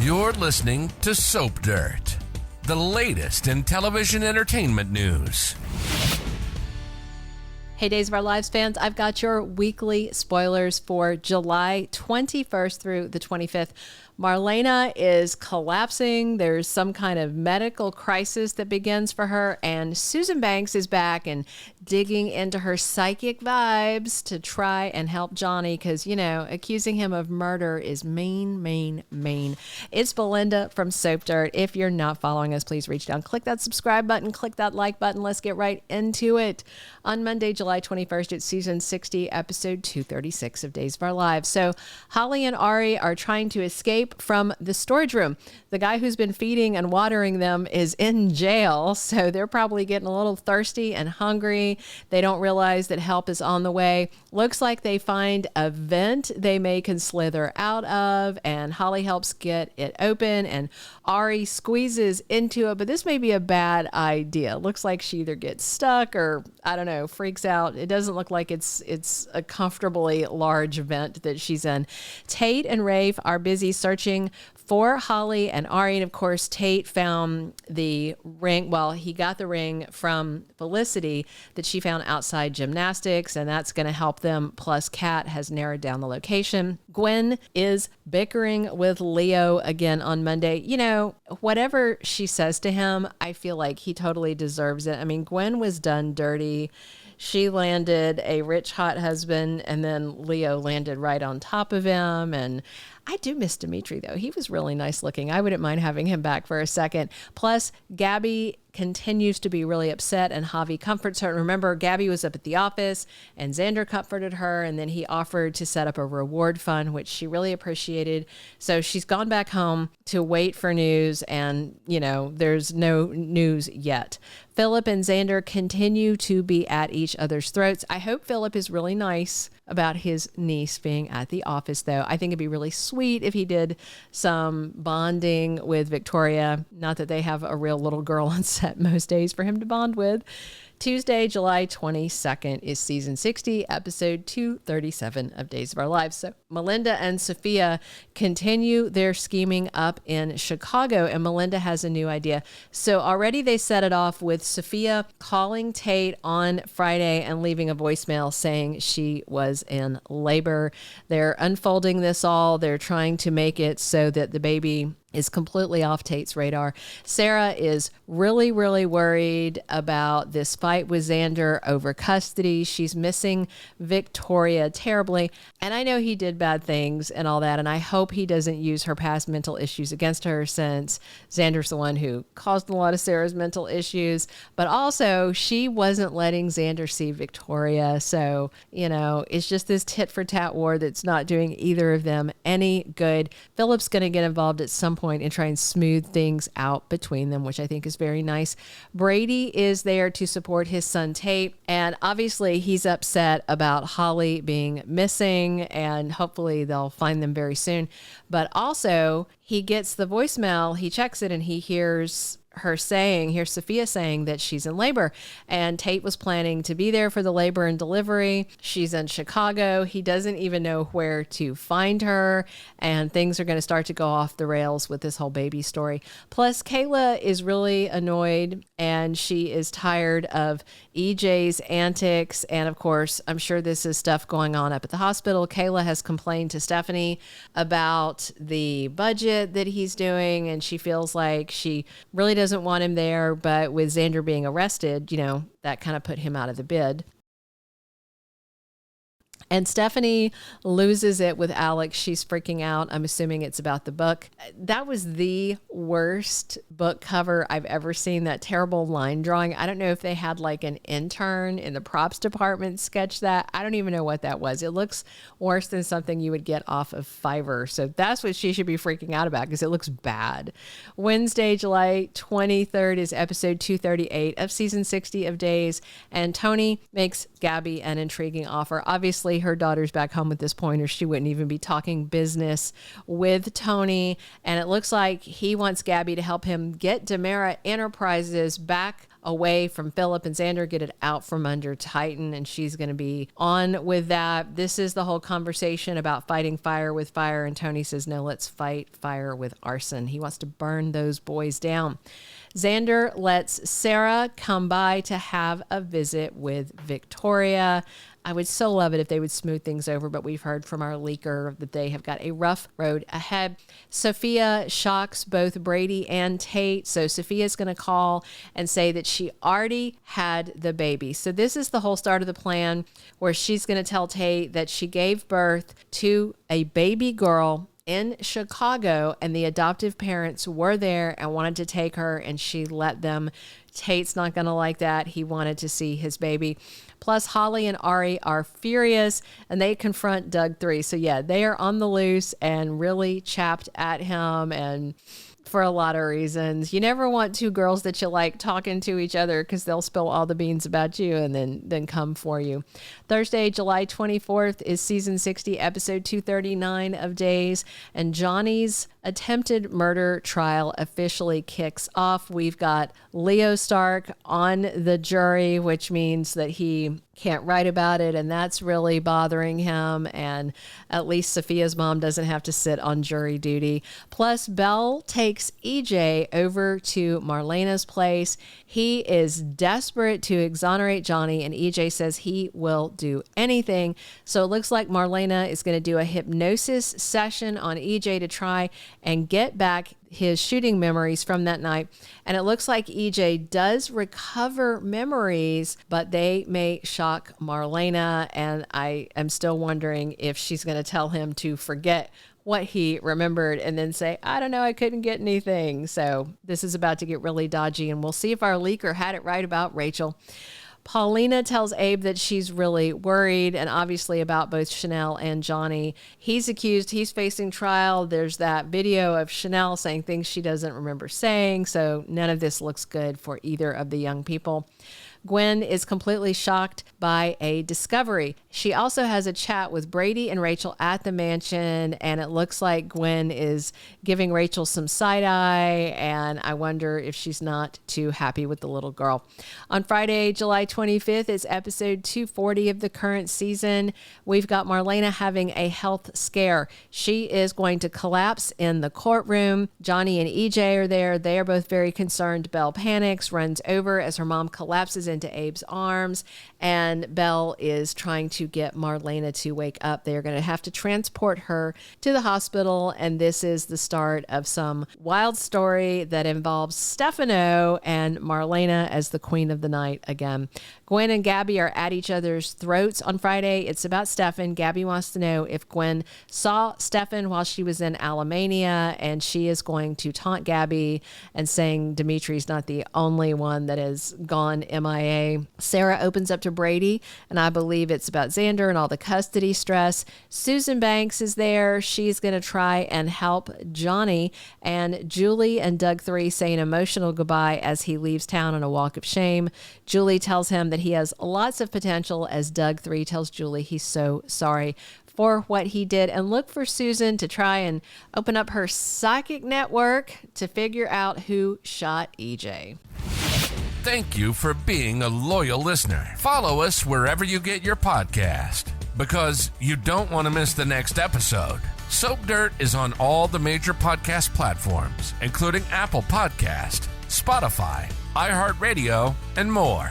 You're listening to Soap Dirt, the latest in television entertainment news. Hey, Days of Our Lives fans, I've got your weekly spoilers for July 21st through the 25th. Marlena is collapsing. There's some kind of medical crisis that begins for her, and Susan Banks is back and digging into her psychic vibes to try and help Johnny because, you know, accusing him of murder is mean. It's Belinda from Soap Dirt. If you're not following us, please reach down, click that subscribe button, click that like button. Let's get right into it. On Monday, July 21st, it's season 60, episode 236 of Days of Our Lives. So Holly and Ari are trying to escape from the storage room. The guy who's been feeding and watering them is in jail, so they're probably getting a little thirsty and hungry. They don't realize that help is on the way. Looks like they find a vent they can slither out of, and Holly helps get it open, and Ari squeezes into it, but this may be a bad idea. Looks like she either gets stuck or, I don't know, freaks out. It doesn't look like it's a comfortably large vent that she's in. Tate and Rafe are busy searching for Holly and Ari, and of course Tate found the ring. Well, he got the ring from Felicity that she found outside gymnastics, and that's going to help them. Plus Cat has narrowed down the location. Gwen is bickering with Leo again on Monday. You know, whatever she says to him, I feel like he totally deserves it. I mean, Gwen was done dirty. She landed a rich, hot husband, and then Leo landed right on top of him. And I do miss Dimitri, though. He was really nice looking. I wouldn't mind having him back for a second. Plus, Gabi continues to be really upset, and Javi comforts her. Remember, Gabi was up at the office, and Xander comforted her, and then he offered to set up a reward fund, which she really appreciated. So she's gone back home to wait for news, and, you know, there's no news yet. Philip and Xander continue to be at each other's throats. I hope Philip is really nice about his niece being at the office, though. I think it'd be really sweet if he did some bonding with Victoria. Not that they have a real little girl on set most days for him to bond with. Tuesday, July 22nd is season 60, episode 237 of Days of Our Lives. So Melinda and Sophia continue their scheming up in Chicago, and Melinda has a new idea. So already they set it off with Sophia calling Tate on Friday and leaving a voicemail saying she was in labor. They're unfolding this all. They're trying to make it so that the baby is completely off Tate's radar. Sarah is really worried about this fight with Xander over custody. She's missing Victoria terribly. And I know he did bad things and all that, and I hope he doesn't use her past mental issues against her, since Xander's the one who caused a lot of Sarah's mental issues. But also, she wasn't letting Xander see Victoria. So, you know, it's just this tit for tat war that's not doing either of them any good. Philip's going to get involved at some point and try and smooth things out between them, which I think is very nice. Brady is there to support his son Tate, and obviously he's upset about Holly being missing, and hopefully they'll find them very soon. But also, he gets the voicemail, he checks it, and he hears Sophia saying that she's in labor, and Tate was planning to be there for the labor and delivery. She's in Chicago. He doesn't even know where to find her, and things are going to start to go off the rails with this whole baby story. Plus, Kayla is really annoyed, and she is tired of EJ's antics, and of course, I'm sure this is stuff going on up at the hospital. Kayla has complained to Stephanie about the budget that he's doing, and she feels like she really doesn't want him there, but with Xander being arrested, you know, that kind of put him out of the bid. And Stephanie loses it with Alex. She's freaking out. I'm assuming it's about the book. That was the worst book cover I've ever seen. That terrible line drawing. I don't know if they had like an intern in the props department sketch that. I don't even know what that was. It looks worse than something you would get off of Fiverr. So that's what she should be freaking out about, because it looks bad. Wednesday, July 23rd is episode 238 of season 60 of Days. And Tony makes Gabi an intriguing offer. Obviously, her daughter's back home at this point, or she wouldn't even be talking business with Tony. And it looks like he wants Gabi to help him get DiMera Enterprises back away from Philip and Xander, get it out from under Titan, and she's going to be on with that. This is the whole conversation about fighting fire with fire, and Tony says, no, let's fight fire with arson. He wants to burn those boys down. Xander lets Sarah come by to have a visit with Victoria. I would so love it if they would smooth things over, but we've heard from our leaker that they have got a rough road ahead. Sophia shocks both Brady and Tate. So Sophia's going to call and say that she already had the baby. So this is the whole start of the plan, where she's going to tell Tate that she gave birth to a baby girl in Chicago, and the adoptive parents were there and wanted to take her, and she let them. Tate's not going to like that. He wanted to see his baby. Plus, Holly and Ari are furious, and they confront Doug 3. So yeah, they are on the loose and really chapped at him, and for a lot of reasons. You never want two girls that you like talking to each other, because they'll spill all the beans about you and then come for you. Thursday, July 24th is season 60, episode 239 of Days, and Johnny's attempted murder trial officially kicks off. We've got Leo Stark on the jury, which means that he can't write about it, and that's really bothering him, and at least Sophia's mom doesn't have to sit on jury duty. Plus, Belle takes EJ over to Marlena's place. He is desperate to exonerate Johnny, and EJ says he will do anything. So it looks like Marlena is going to do a hypnosis session on EJ to try and get back his shooting memories from that night. And it looks like EJ does recover memories, but they may shock Marlena. And I am still wondering if she's going to tell him to forget what he remembered and then say, I don't know, I couldn't get anything. So this is about to get really dodgy, and we'll see if our leaker had it right about Rachel. Paulina tells Abe that she's really worried, and obviously about both Chanel and Johnny. He's accused, he's facing trial. There's that video of Chanel saying things she doesn't remember saying, so none of this looks good for either of the young people. Gwen is completely shocked by a discovery. She also has a chat with Brady and Rachel at the mansion, and it looks like Gwen is giving Rachel some side eye, and I wonder if she's not too happy with the little girl. On Friday, July 25th, is episode 240 of the current season. We've got Marlena having a health scare. She is going to collapse in the courtroom. Johnny and EJ are there. They are both very concerned. Belle panics, runs over as her mom collapses into Abe's arms, and Belle is trying to get Marlena to wake up. They're going to have to transport her to the hospital, and this is the start of some wild story that involves Stefano and Marlena as the queen of the night again. Gwen and Gabi are at each other's throats on Friday. It's about Stefan. Gabi wants to know if Gwen saw Stefan while she was in Alamania, and she is going to taunt Gabi and saying Dimitri's not the only one that has gone MIA. Sarah opens up to Brady, and I believe it's about Xander and all the custody stress. Susan Banks is there. She's going to try and help Johnny, and Julie and Doug 3 say an emotional goodbye as he leaves town on a walk of shame. Julie tells him that he has lots of potential, as Doug 3 tells Julie he's so sorry for what he did, and look for Susan to try and open up her psychic network to figure out who shot EJ. Thank you for being a loyal listener. Follow us wherever you get your podcast, because you don't want to miss the next episode. Soap Dirt is on all the major podcast platforms, including Apple Podcast, Spotify, iHeartRadio, and more.